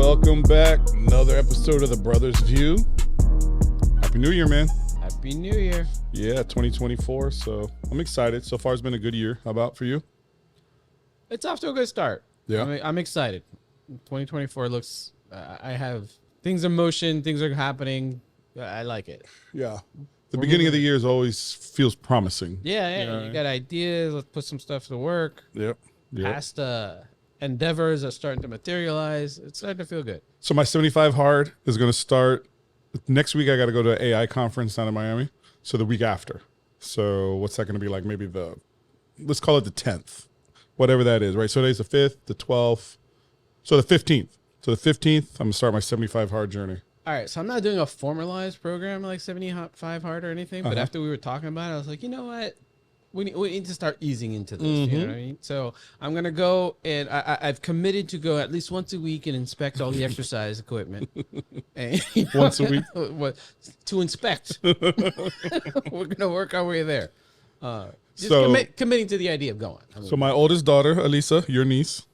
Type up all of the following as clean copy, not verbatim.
Welcome back. Another episode of The Brothers View. Happy New Year, man. Happy New Year. Yeah, 2024. So I'm excited. So far, it's been a good year. How about for you? It's off to a good start. Yeah. I'm excited. 2024 looks, I have things in motion, things are happening. I like it. Yeah. The beginning of the year always feels promising. Yeah. You got ideas. Let's put some stuff to work. Yep. Past endeavors are starting to materialize. It's starting to feel good. So my 75 hard is going to start next week. I got to go to an AI conference down in Miami. So the week after. So what's that going to be like? Maybe let's call it the 10th, whatever that is, right? So today's the 5th, the 12th. So the 15th. So the 15th, I'm going to start my 75 hard journey. All right. So I'm not doing a formalized program like 75 hard or anything. But after we were talking about it, I was like, you know what? We need to start easing into this. You know what I mean? So I'm going to go and I've committed to go at least once a week and inspect all the exercise equipment. And, Once a week? To inspect. We're going to work our way there. Committing to the idea of going. So my oldest daughter, Elisa, your niece,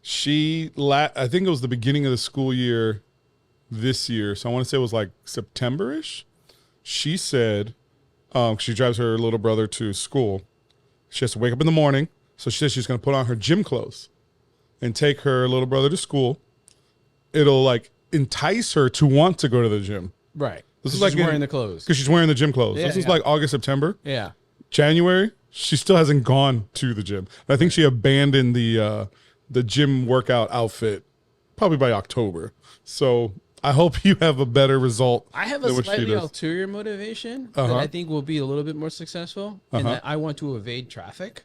I think it was the beginning of the school year this year. So I want to say it was like September-ish. She said, she drives her little brother to school. She has to wake up in the morning. So she says she's going to put on her gym clothes and take her little brother to school. It'll like entice her to want to go to the gym. Right. This is she's like wearing the clothes. Because she's wearing the gym clothes. Yeah, this is like August, September. Yeah. January, she still hasn't gone to the gym. I think she abandoned the gym workout outfit probably by October. So I hope you have a better result. I have a slightly ulterior motivation that I think will be a little bit more successful, and that I want to evade traffic.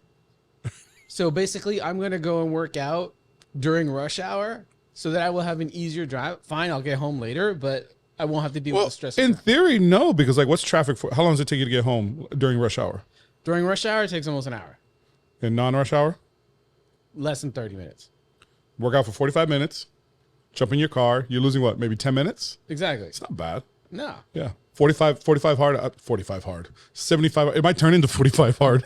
So basically, I'm going to go and work out during rush hour so that I will have an easier drive. Fine, I'll get home later, but I won't have to deal with the stress. In theory, no, because like what's traffic for? How long does it take you to get home during rush hour? During rush hour, it takes almost an hour. In non-rush hour? Less than 30 minutes. Work out for 45 minutes. Jump in your car. You're losing what? Maybe 10 minutes? Exactly. It's not bad. No. Yeah. 45 hard. 45 hard. 75. It might turn into 45 hard.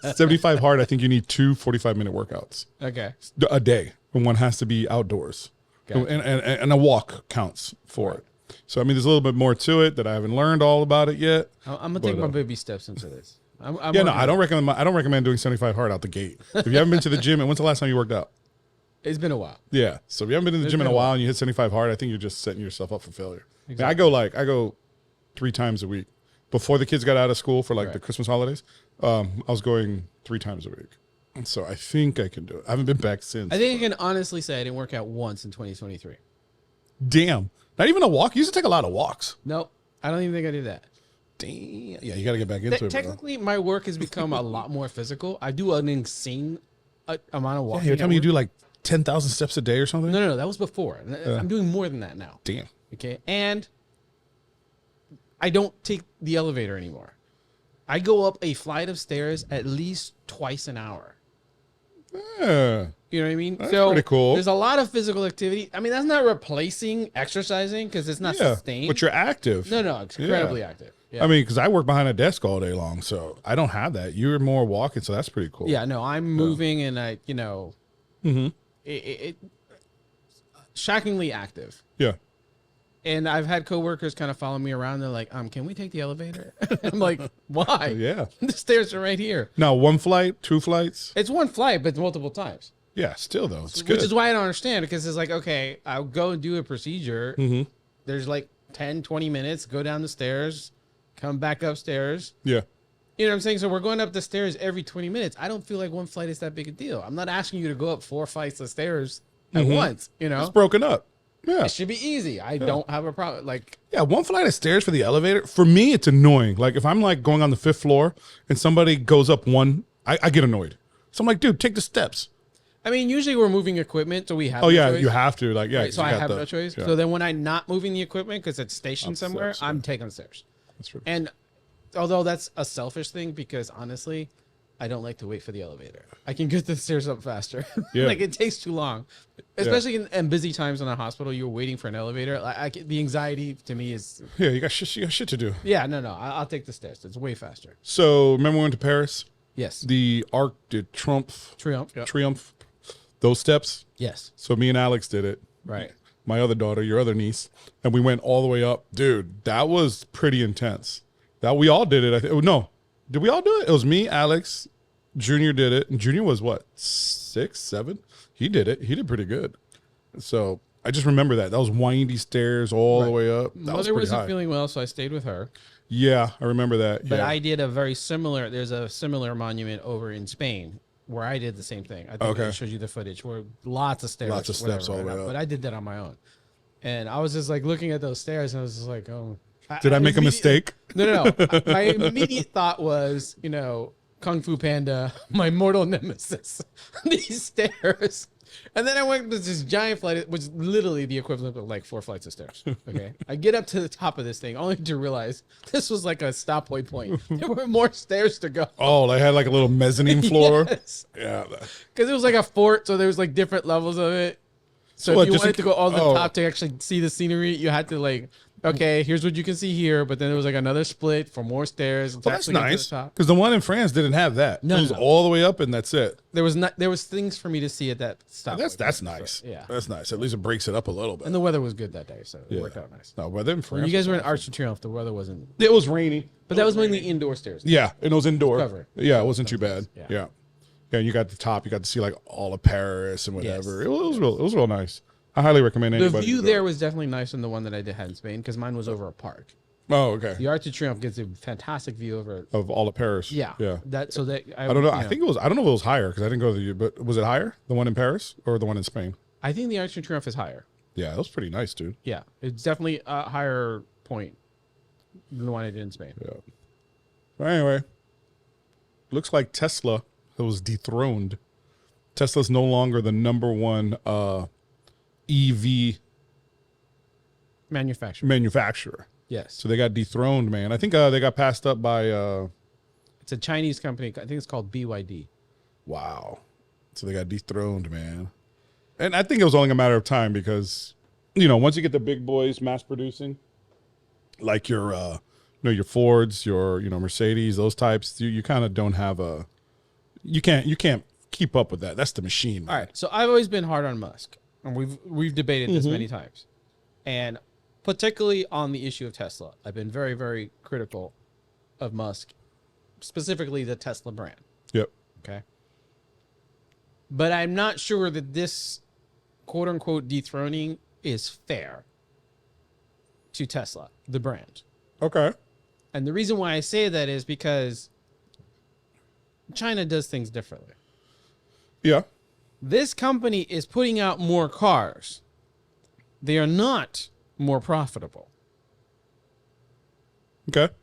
75 hard. I think you need 2 45-minute workouts Okay. a day. And one has to be outdoors. Gotcha. And a walk counts for it. So, I mean, there's a little bit more to it that I haven't learned all about it yet. I'm going to take my baby steps into this. I don't recommend doing 75 hard out the gate. If you haven't been to the gym, and when's the last time you worked out? It's been a while. Yeah. So if you haven't been in the gym in a while and you hit 75 hard, I think you're just setting yourself up for failure. Exactly. I go 3 times a week. Before the kids got out of school for like the Christmas holidays, I was going 3 times a week. And so I think I can do it. I haven't been back since. I think I can honestly say I didn't work out once in 2023. Damn. Not even a walk? You used to take a lot of walks. Nope. I don't even think I did that. Damn. Yeah, you got to get back into it. Technically, my work has become a lot more physical. I do an insane amount of walking. Yeah, you're telling me you do like 10,000 steps a day or something? No, that was before. I'm doing more than that now. Damn. Okay. And I don't take the elevator anymore. I go up a flight of stairs at least twice an hour. Yeah. You know what I mean? That's pretty cool. There's a lot of physical activity. I mean, that's not replacing exercising because it's not sustained. But you're active. No, it's incredibly active. Yeah. I mean, because I work behind a desk all day long, so I don't have that. You're more walking, so that's pretty cool. Yeah, no, I'm moving and it shockingly active. Yeah. And I've had coworkers kind of follow me around. They're like, can we take the elevator? I'm like, why? Yeah. The stairs are right here. Now, 1 flight, 2 flights? It's 1 flight, but multiple times. Yeah, still though. It's good. Which is why I don't understand, because it's like, okay, I'll go and do a procedure. There's like 10, 20 minutes, go down the stairs, come back upstairs. Yeah. You know what I'm saying? So we're going up the stairs every 20 minutes. I don't feel like 1 flight is that big a deal. I'm not asking you to go up 4 flights of stairs at once, you know? It's broken up. Yeah. It should be easy. I don't have a problem. Like, yeah, 1 flight of stairs for the elevator, for me, it's annoying. Like, if I'm like going on the 5th floor and somebody goes up 1, I get annoyed. So I'm like, dude, take the steps. I mean, usually we're moving equipment, so we have no choice. You have to. Like, yeah. Right, so I have no choice. Yeah. So then when I'm not moving the equipment because it's stationed somewhere, I'm taking the stairs. That's true. And although that's a selfish thing, because honestly, I don't like to wait for the elevator. I can get the stairs up faster. Yeah. Like, it takes too long. Especially in busy times in a hospital, you're waiting for an elevator. The anxiety to me is... Yeah, you got shit to do. Yeah, no. I'll take the stairs. It's way faster. So, remember we went to Paris? Yes. The Arc de Triomphe. Triumph. Yep. Triumph. Those steps? Yes. So, me and Alex did it. Right. my other daughter, your other niece, and we went all the way up. Dude, that was pretty intense. That we all did it. I think. No, did we all do it? It was me, Alex, Junior did it. And Junior was what, 6, 7? He did it. He did pretty good. So I just remember that. That was windy stairs all the way up. That Mother wasn't feeling well, so I stayed with her. Yeah, I remember that. But I did a very similar. There's a similar monument over in Spain where I did the same thing. I think I showed you the footage where lots of stairs, lots of steps all the way up. But I did that on my own, and I was just like looking at those stairs, and I was just like, oh. Did I make a mistake? No. My immediate thought was, Kung Fu Panda, my mortal nemesis, these stairs. And then I went to this giant flight, which is literally the equivalent of like 4 flights of stairs. Okay. I get up to the top of this thing only to realize this was like a stopping point. There were more stairs to go. Oh, they had like a little mezzanine floor. Yes. Yeah. Because it was like a fort, so there was like different levels of it. So if you wanted to go all the top to actually see the scenery, you had to like, okay, here's what you can see here. But then there was like another split for more stairs. Well, that's nice. Because the one in France didn't have that. No, it was all the way up and that's it. There was things for me to see at that stop. That's nice. So, yeah. That's nice. At least it breaks it up a little bit. And the weather was good that day, so it worked out nice. No, weather in France. When you guys were in Arch de Triomphe, the weather wasn't. It was rainy. But that was mainly indoor stairs. Yeah, and it was indoor. Cover. Yeah, it wasn't too bad. Yeah. Yeah. And you got the top. You got to see like all of Paris and whatever. Yes. It was real nice. I highly recommend anybody. The view there was definitely nicer than the one that I had in Spain because mine was over a park. Oh, okay. The Arc de Triomphe gives a fantastic view over of all of Paris. Yeah. Yeah. I don't know. I think it was. I don't know if it was higher because I didn't go to the. But was it higher? The one in Paris or the one in Spain? I think the Arc de Triomphe is higher. Yeah, that was pretty nice, dude. Yeah, it's definitely a higher point than the one I did in Spain. Yeah. But anyway, looks like Tesla was dethroned. Tesla's no longer the number one EV manufacturer. Yes. So they got dethroned, man. I think they got passed up by. It's a Chinese company. I think it's called BYD. Wow. So they got dethroned, man. And I think it was only a matter of time because, once you get the big boys mass producing, like your, your Fords, your, Mercedes, those types, you kind of don't have you can't keep up with that. That's the machine, man. All right. So I've always been hard on Musk, and we've debated this many times, and particularly on the issue of Tesla, I've been very, very critical of Musk, specifically the Tesla brand. Yep. Okay. But I'm not sure that this quote unquote dethroning is fair to Tesla, the brand. Okay. And the reason why I say that is because China does things differently. Yeah. This company is putting out more cars. They are not more profitable. Okay.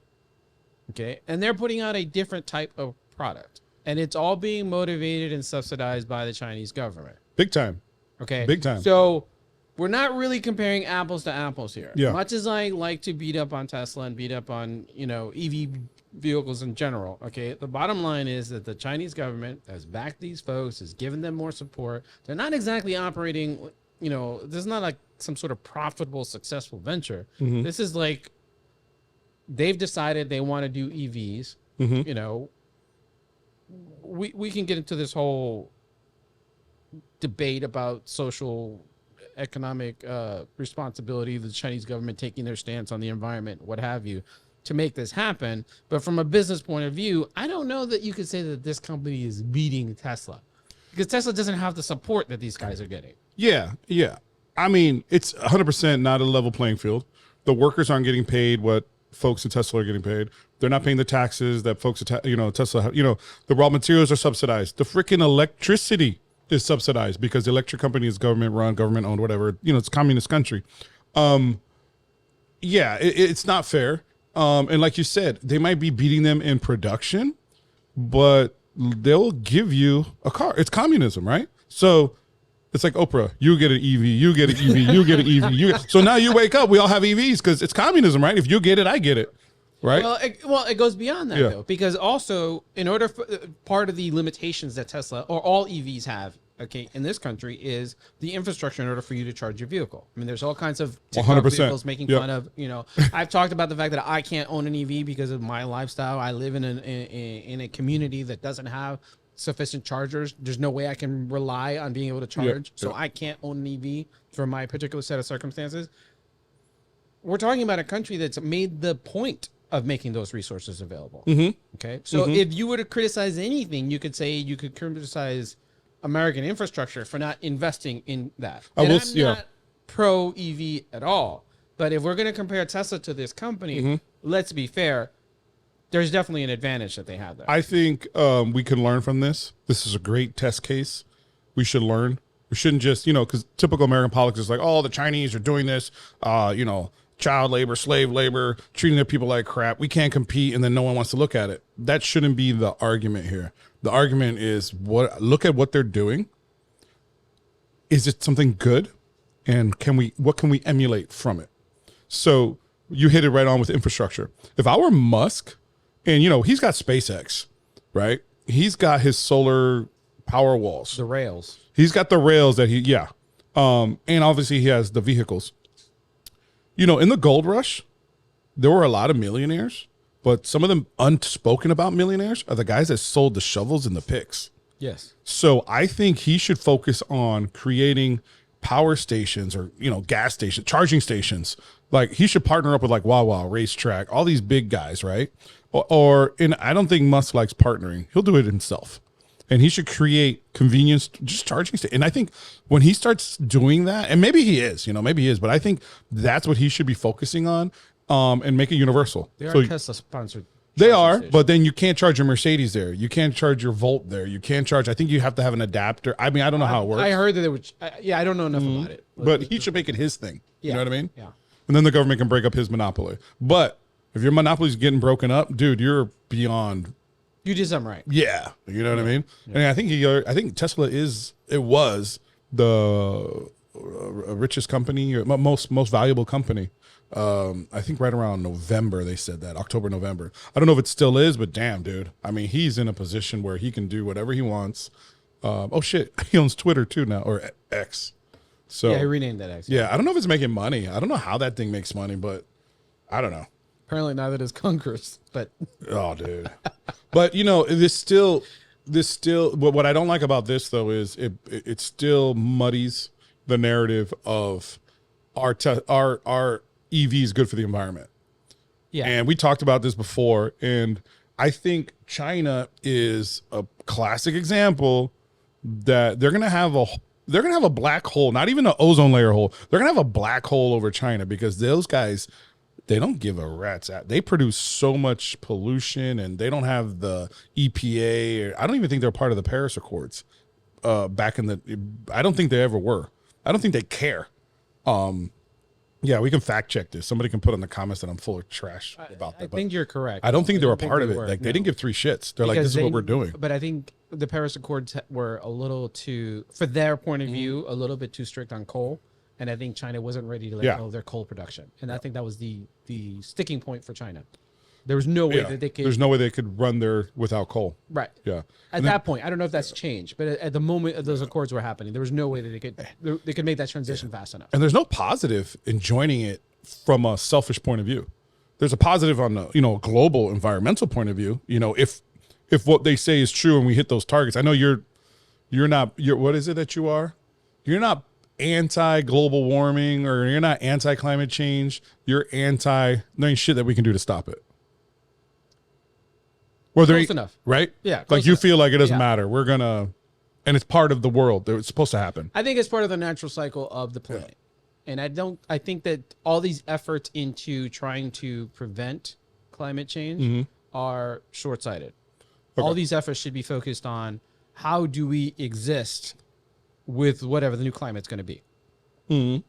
Okay. And they're putting out a different type of product. And it's all being motivated and subsidized by the Chinese government. Big time. Okay. Big time. So we're not really comparing apples to apples here. Yeah. Much as I like to beat up on Tesla and beat up on, EV vehicles in general. Okay. The bottom line is that the Chinese government has backed these folks, has given them more support. They're not exactly operating, this is not like some sort of profitable, successful venture. Mm-hmm. This is like they've decided they want to do EVs. Mm-hmm. We can get into this whole debate about social economic responsibility, the Chinese government taking their stance on the environment, what have you, to make this happen. But from a business point of view, I don't know that you could say that this company is beating Tesla because Tesla doesn't have the support that these guys are getting. Yeah. Yeah. I mean, it's 100% not a level playing field. The workers aren't getting paid what folks at Tesla are getting paid. They're not paying the taxes that folks at Tesla have. The raw materials are subsidized. The freaking electricity is subsidized because the electric company is government run, government owned, whatever. It's a communist country. Yeah, it's not fair. And like you said, they might be beating them in production, but they'll give you a car. It's communism, right? So it's like Oprah. You get an EV, you get an EV, you get an EV. So now you wake up, we all have EVs because it's communism, right? If you get it, I get it. Right. Well, it goes beyond that, though, because also in order for part of the limitations that Tesla or all EVs have, in this country is the infrastructure in order for you to charge your vehicle. I mean, there's all kinds of 100% vehicles making fun of, I've talked about the fact that I can't own an EV because of my lifestyle. I live in a community that doesn't have sufficient chargers. There's no way I can rely on being able to charge. So I can't own an EV for my particular set of circumstances. We're talking about a country that's made the point of making those resources available. Okay. So if you were to criticize anything, you could say you could criticize American infrastructure for not investing in that. And I'm not pro EV at all. But if we're going to compare Tesla to this company, let's be fair. There's definitely an advantage that they have there. I think we can learn from this. This is a great test case. We should learn. We shouldn't just, because typical American politics is like, oh, the Chinese are doing this, child labor, slave labor, treating their people like crap. We can't compete, and then no one wants to look at it. That shouldn't be the argument here. The argument is look at what they're doing. Is it something good? And what can we emulate from it? So you hit it right on with infrastructure. If I were Musk, and he's got SpaceX, right? He's got his solar power walls. The rails. He's got the rails that and obviously he has the vehicles. In the gold rush, there were a lot of millionaires, but some of them unspoken about millionaires are the guys that sold the shovels and the picks. Yes. So I think he should focus on creating power stations or, gas stations, charging stations. Like he should partner up with like Wawa, Racetrack, all these big guys, right? And I don't think Musk likes partnering. He'll do it himself. And he should create convenience, just charging stations. And I think when he starts doing that, and maybe he is, but I think that's what he should be focusing on and make it universal. They are Tesla sponsored. They are, but then you can't charge your Mercedes there. You can't charge your Volt there. You can't charge. I think you have to have an adapter. I mean, I don't know how it works. I heard that there was. I don't know enough about it. But he should make it his thing. You know what I mean? Yeah. And then the government can break up his monopoly. But if your monopoly's getting broken up, dude, you're beyond. You did something right. Yeah, you know what I mean. Yeah. And I think Tesla was the richest company, or most valuable company. I think right around November they said that, October, November. I don't know if it still is, but damn, dude. I mean, he's in a position where he can do whatever he wants. Oh shit, he owns Twitter too now, or X. So yeah, he renamed that X. Yeah, I don't know if it's making money. I don't know how that thing makes money, but I don't know. Apparently neither does Congress, but oh, dude. But this still. What I don't like about this though is it still muddies the narrative of our EV is good for the environment. Yeah, and we talked about this before, and I think China is a classic example that they're gonna have a black hole, not even an ozone layer hole. They're gonna have a black hole over China because those guys, they don't give a rat's ass. They produce so much pollution, and they don't have the EPA. I don't even think they're part of the Paris Accords. I don't think they ever were. I don't think they care. Yeah, we can fact check this. Somebody can put in the comments that I'm full of trash about that. I think you're correct. I don't think they were part of it. Like they didn't give three shits. They're like, this is what we're doing. But I think the Paris Accords were a little too, for their point of view, a little bit too strict on coal. And I think China wasn't ready to let go of their coal production. And I think that was the sticking point for China. There was no way that they could. There's no way they could run there without coal. Right. Yeah. At that point, I don't know if that's changed, but at the moment those accords were happening, there was no way that they could make that transition fast enough. And there's no positive in joining it from a selfish point of view. There's a positive on the global environmental point of view. If what they say is true and we hit those targets, I know you're not. What is it that you are? You're not anti-global warming, or you're not anti-climate change. You're anti. There ain't shit that we can do to stop it. Well, close enough, right? Yeah, like you feel like it doesn't matter. We're gonna, and it's part of the world. It's supposed to happen. I think it's part of the natural cycle of the planet, and I think that all these efforts into trying to prevent climate change are short-sighted. Okay. All these efforts should be focused on how do we exist with whatever the new climate's going to be, and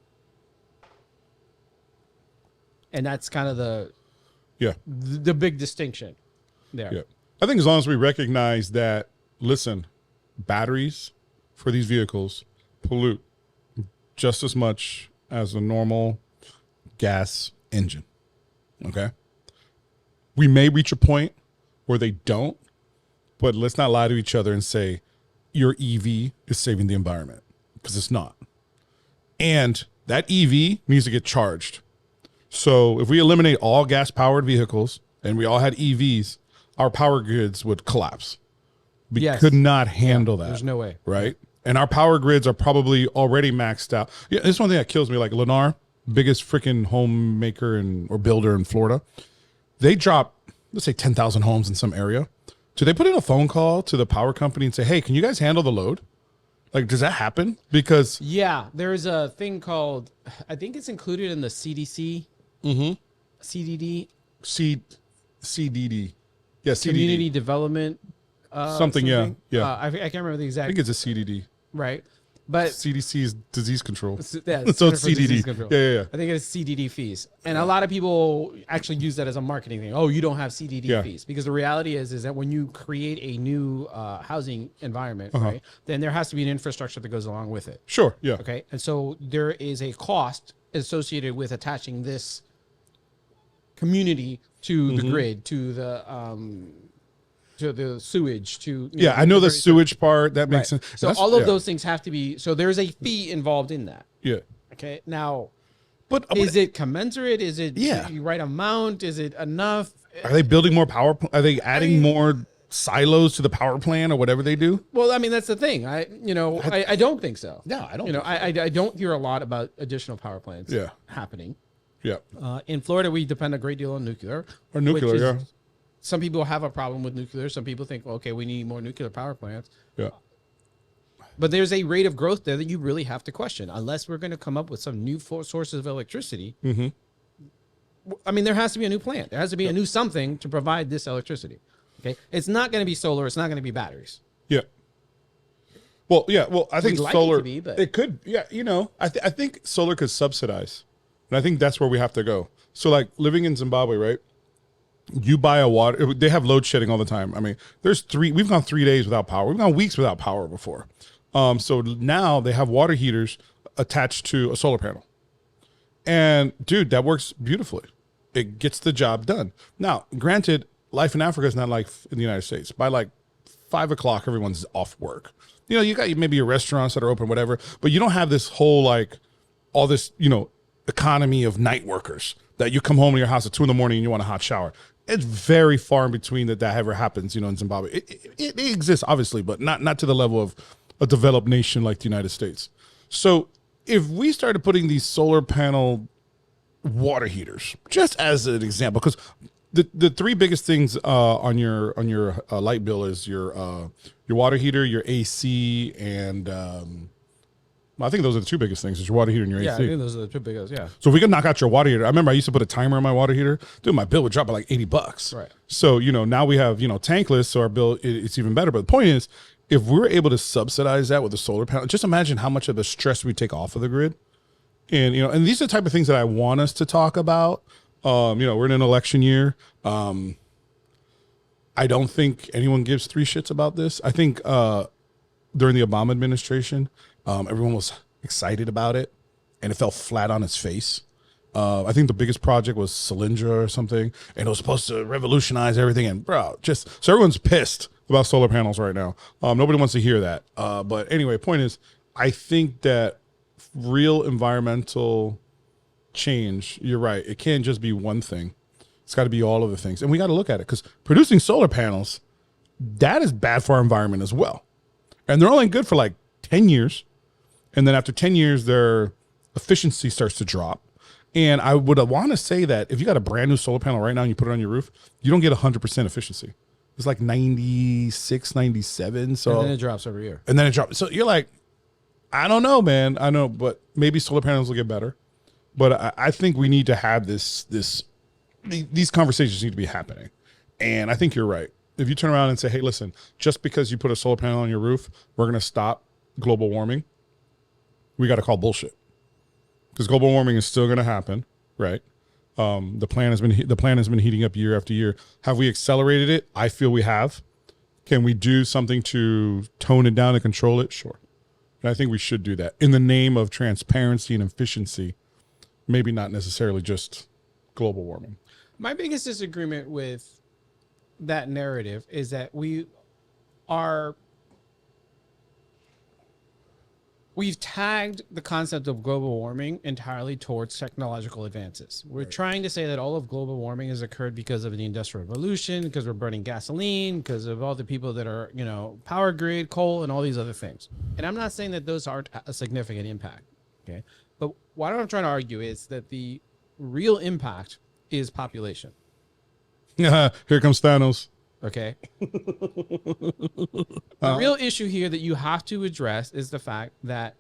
that's kind of the big distinction there. Yeah. I think as long as we recognize that, listen, batteries for these vehicles pollute just as much as a normal gas engine. Okay. We may reach a point where they don't, but let's not lie to each other and say your EV is saving the environment, because it's not. And that EV needs to get charged. So if we eliminate all gas powered vehicles and we all had EVs, our power grids would collapse, Yes. could not handle that. There's no way. Right? And our power grids are probably already maxed out. Yeah, this is one thing that kills me. Like Lennar, biggest freaking homemaker or builder in Florida, they drop, let's say 10,000 homes in some area. Do they put in a phone call to the power company and say, hey, can you guys handle the load? Like, does that happen? Because yeah, there's a thing called, I think it's included in the CDC, CDD, CDD. Yeah, CDD. Community Development. Something. Yeah. I can't remember the I exact. think it's a CDD. Right. But CDC is disease control. yeah, So it's Center for Disease CDD. Control. Yeah. I think it's CDD fees. And a lot of people actually use that as a marketing thing. Oh, you don't have CDD fees. Because the reality is that when you create a new housing environment, right, then there has to be an infrastructure that goes along with it. Sure. Yeah. Okay. And so there is a cost associated with attaching this community to the grid, to the sewage, to I know the sewage part. That makes sense. So all of those things have to be. So there's a fee involved in that. Yeah. Okay. Now, but is it commensurate? Is it Yeah. the right amount? Is it enough? Are they building more power? Are they adding more silos to the power plant or whatever they do? Well, I mean, that's the thing. I don't think so. No, I don't. I don't hear a lot about additional power plants happening. Yeah. In Florida, we depend a great deal on nuclear. Or nuclear, which is- yeah. Some people have a problem with nuclear. Some people think, well, okay, we need more nuclear power plants. Yeah. But there's a rate of growth there that you really have to question. Unless we're going to come up with some new sources of electricity. I mean, there has to be a new plant. There has to be a new something to provide this electricity. Okay, it's not going to be solar. It's not going to be batteries. Yeah. Well, yeah. Well, I think We'd like solar. it to be, but- It could. Yeah. You know, I think solar could subsidize, and I think that's where we have to go. So, like living in Zimbabwe, right? You buy a water. They have load shedding all the time. I mean, we've gone 3 days without power. We've gone weeks without power before. So now they have water heaters attached to a solar panel, and dude, that works beautifully. It gets the job done. Now, granted, life in Africa is not like in the United States. By like 5 o'clock, everyone's off work. You know, you got maybe your restaurants that are open, whatever, but you don't have this whole like all this, economy of night workers that you come home to your house at 2 a.m. and you want a hot shower. It's very far in between that ever happens, in Zimbabwe. It exists, obviously, but not to the level of a developed nation like the United States. So if we started putting these solar panel water heaters, just as an example, because the three biggest things on your light bill is your water heater, your AC, and I think those are the two biggest things: is your water heater and your AC. Yeah, I think those are the two biggest. Yeah. So if we could knock out your water heater, I remember I used to put a timer on my water heater. Dude, my bill would drop by like $80. Right. So now we have tankless, so our bill it's even better. But the point is, if we're able to subsidize that with a solar panel, just imagine how much of the stress we take off of the grid. And and these are the type of things that I want us to talk about. We're in an election year. I don't think anyone gives three shits about this. I think during the Obama administration, everyone was excited about it, and it fell flat on its face. I think the biggest project was Solyndra or something, and it was supposed to revolutionize everything. And so everyone's pissed about solar panels right now. Nobody wants to hear that. But anyway, point is, I think that real environmental change, you're right, it can't just be one thing. It's got to be all of the things, and we got to look at it, because producing solar panels, that is bad for our environment as well, and they're only good for like 10 years, and then after 10 years their efficiency starts to drop. And I would want to say that if you got a brand new solar panel right now and you put it on your roof, you don't get 100% efficiency. It's like 96, 97. So And then it drops every year. And then it drops. So you're like, I don't know, man. I know, but maybe solar panels will get better. But I think we need to have these conversations need to be happening. And I think you're right. If you turn around and say, hey, listen, just because you put a solar panel on your roof, we're going to stop global warming, we got to call bullshit. Because global warming is still going to happen, right? The plan has been heating up year after year. Have we accelerated it? I feel we have. Can we do something to tone it down and control it? Sure. And I think we should do that in the name of transparency and efficiency. Maybe not necessarily just global warming. My biggest disagreement with that narrative is that we are we've tagged the concept of global warming entirely towards technological advances. We're trying to say that all of global warming has occurred because of the Industrial Revolution, because we're burning gasoline, because of all the people that are, power grid, coal, and all these other things. And I'm not saying that those aren't a significant impact. Okay. But what I'm trying to argue is that the real impact is population. Here comes Thanos. Okay. The real issue here that you have to address is the fact that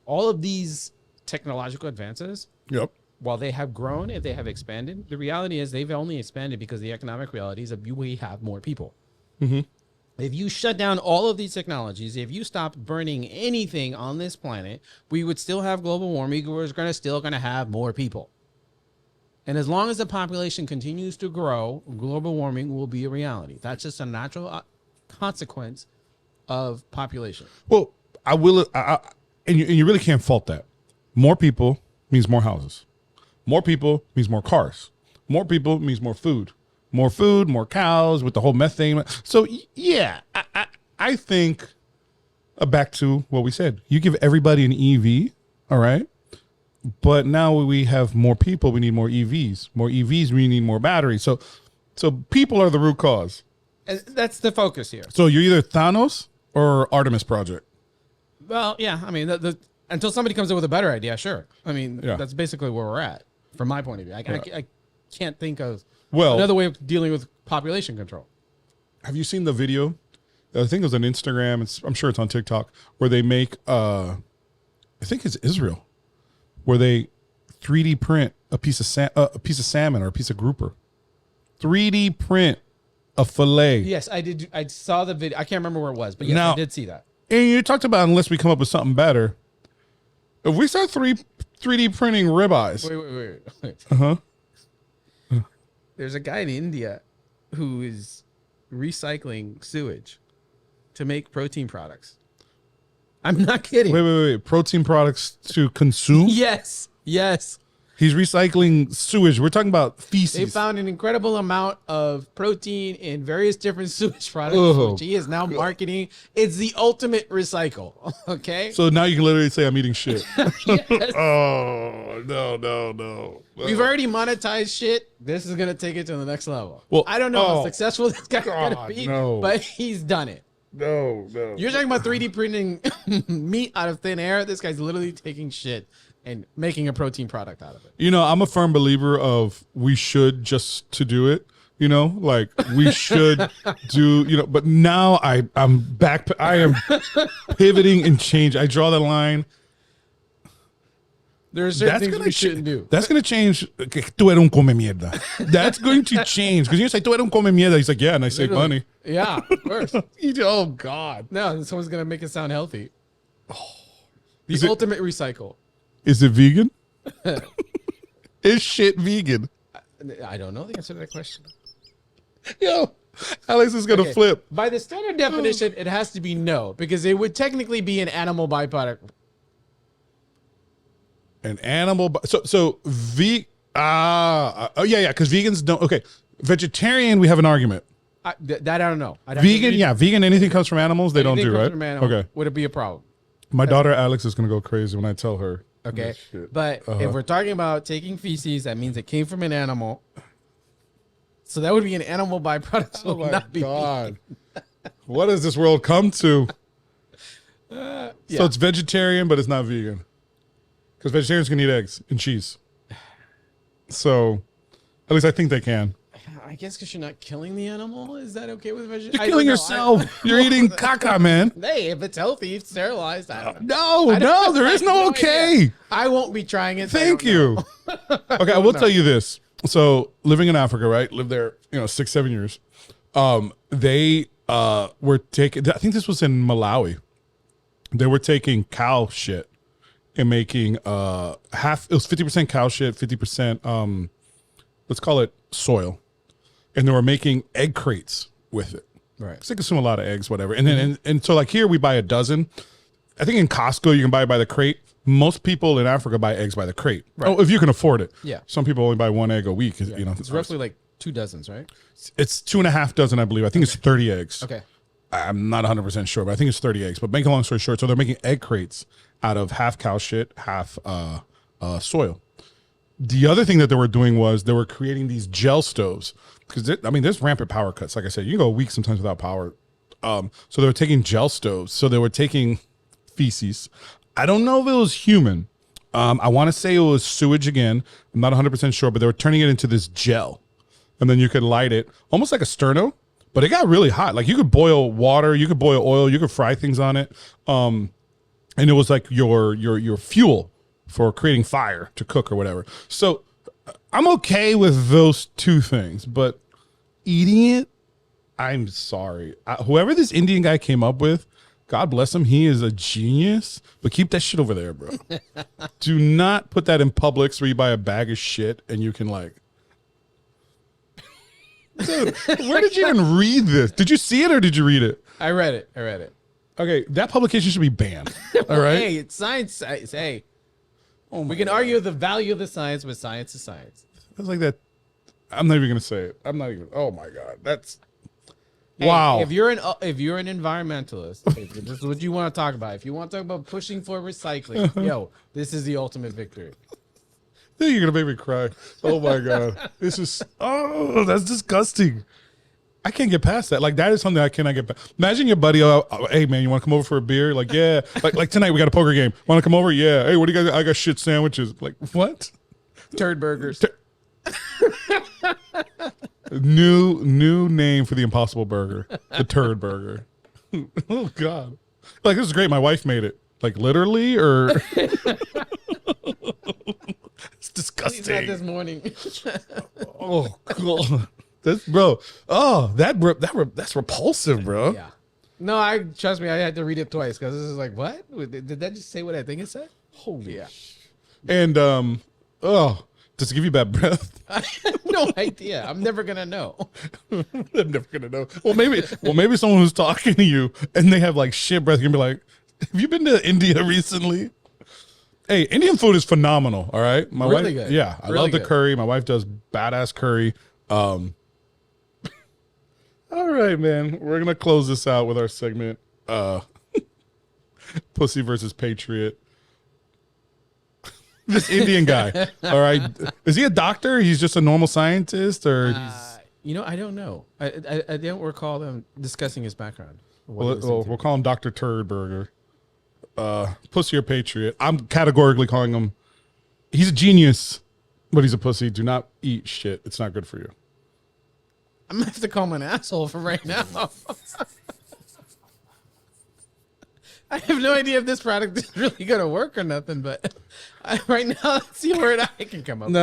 all of these technological advances, while they have grown and they have expanded, the reality is they've only expanded because the economic reality is that we have more people. Mm-hmm. If you shut down all of these technologies, if you stop burning anything on this planet, we would still have global warming. We're still going to have more people. And as long as the population continues to grow, global warming will be a reality. That's just a natural consequence of population. Well, and you really can't fault that. More people means more houses. More people means more cars. More people means more food. More food, more cows with the whole methane. So, yeah, I think back to what we said. You give everybody an EV, all right? But now we have more people, we need more EVs. More EVs, we need more batteries. So people are the root cause. And that's the focus here. So you're either Thanos or Artemis Project. Well, yeah. I mean, until somebody comes up with a better idea, sure. I mean, that's basically where we're at, from my point of view. I can't think of another way of dealing with population control. Have you seen the video? I think it was on Instagram. I'm sure it's on TikTok, where they make, I think it's Israel, where they 3D print a piece of salmon or a piece of grouper. 3D print a fillet. Yes, I did. I saw the video. I can't remember where it was, but yes, I did see that. And you talked about unless we come up with something better. If we start 3D printing ribeyes. Wait. Uh-huh. There's a guy in India who is recycling sewage to make protein products. I'm not kidding. Wait. Protein products to consume? Yes. He's recycling sewage. We're talking about feces. They found an incredible amount of protein in various different sewage products, which he is now marketing. It's the ultimate recycle. Okay. So now you can literally say I'm eating shit. Yes. Oh, no. We've already monetized shit. This is going to take it to the next level. Well, I don't know how successful this guy's going to be, but he's done it. No. You're talking about 3D printing meat out of thin air. This guy's literally taking shit and making a protein product out of it. I'm a firm believer of we should just to do it. Like we should do, but now I'm back. I am pivoting and change. I draw the line. There are certain things we shouldn't do. That's going to change. Tú eres un come mierda. That's going to change. Because you say, tú eres un come mierda. He's like, yeah, and I save money. Yeah, of course. Oh, God. No, someone's going to make it sound healthy. The ultimate recycle. Is it vegan? Is shit vegan? I don't know the answer to that question. Yo, Alex is going to flip. By the standard definition, it has to be no, because it would technically be an animal byproduct. An animal, because vegans don't. Okay, vegetarian, we have an argument. That I don't know. Vegan. Anything comes from animals, they don't do, right? Okay, would it be a problem? My daughter Alex is gonna go crazy when I tell her. Okay, but if we're talking about taking feces, that means it came from an animal. So that would be an animal byproduct. So oh my God! What does this world come to? So it's vegetarian, but it's not vegan. Because vegetarians can eat eggs and cheese. So, at least I think they can. I guess because you're not killing the animal. Is that okay with vegetarians? You're killing yourself. You're eating caca, man. Hey, if it's healthy, it's sterilized. I don't know. No, there is no okay. Idea. I won't be trying it. Thank you. Okay, I will tell you this. So, living in Africa, right? Lived there, 6-7 years. They were taking, I think this was in Malawi. They were taking cow shit and making it was 50% cow shit, 50% let's call it soil. And they were making egg crates with it. Right. Because they consume a lot of eggs, whatever. And then and so like here we buy a dozen. I think in Costco you can buy it by the crate. Most people in Africa buy eggs by the crate. Right. Oh, if you can afford it. Yeah. Some people only buy one egg a week. Yeah. It's roughly like 2 dozens, right? It's 2.5 dozen, I believe. I think it's 30 eggs. Okay. I'm not 100% sure, but I think it's 30 eggs. But make a long story short, so they're making egg crates out of half cow shit, half soil. The other thing that they were doing was they were creating these gel stoves because there's rampant power cuts. Like I said, you can go a week sometimes without power. So they were taking gel stoves. So they were taking feces. I don't know if it was human. I want to say it was sewage again. I'm not 100% sure, but they were turning it into this gel, and then you could light it almost like a sterno. But it got really hot. Like you could boil water, you could boil oil, you could fry things on it, and it was like your fuel for creating fire to cook or whatever. So I'm okay with those two things, but eating it, I'm sorry. Whoever this Indian guy came up with, God bless him, he is a genius, but keep that shit over there, bro. Do not put that in Publix where you buy a bag of shit and you can like, dude, where did you even read this? Did you see it or did you read it? I read it. Okay, that publication should be banned. All right. Hey, it's science. Hey, we can argue the value of the science, but science is science. It's like that. I'm not even gonna say it. I'm not even. Oh my god, that's hey, wow. If you're an environmentalist, if this is what you want to talk about. If you want to talk about pushing for recycling, yo, this is the ultimate victory. You're gonna make me cry. Oh my god, this is that's disgusting. I can't get past that. Like that is something I cannot get past. Imagine your buddy, hey man, you want to come over for a beer? Like yeah, like tonight we got a poker game. Want to come over? Yeah. Hey, what do you guys? I got shit sandwiches. Like what? Turd burgers. New name for the Impossible Burger, the Turd Burger. Oh god, like this is great. My wife made it. Like literally, or it's disgusting. Not this morning. Oh god. That's bro. Oh, that's repulsive, bro. Yeah. No, trust me. I had to read it twice because this is like, what? Did that just say what I think it said? Holy. Yeah. And does it give you bad breath? I have no idea. I'm never gonna know. I'm never gonna know. Well, maybe someone who's talking to you and they have like shit breath. You're gonna be like, have you been to India recently? Hey, Indian food is phenomenal. All right, my really wife. Good. Yeah, I really love the good. curry. My wife does badass curry. All right, man. We're gonna close this out with our segment, Pussy versus Patriot. This Indian guy. All right, is he a doctor? He's just a normal scientist, or he's... I don't know. I don't recall them discussing his background. We'll call him Dr. Turd Burger. Pussy or Patriot? I'm categorically calling him. He's a genius, but he's a pussy. Do not eat shit. It's not good for you. I'm gonna have to call him an asshole for right now. I have no idea if this product is really gonna work or nothing, but right now that's the word I can come up with.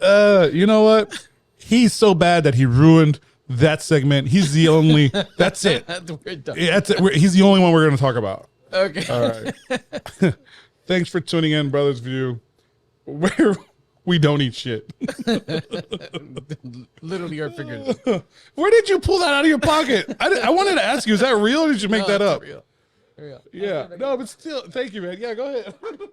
No. You know what? He's so bad that he ruined that segment. He's the only. That's it. We're done. That's it. He's the only one we're going to talk about. Okay. All right. Thanks for tuning in, Brothers View, where we don't eat shit. Literally or figuratively. Where did you pull that out of your pocket? I wanted to ask you, is that real or did you make that up? Real. Yeah. No, but still, thank you, man. Yeah, go ahead. Thank you.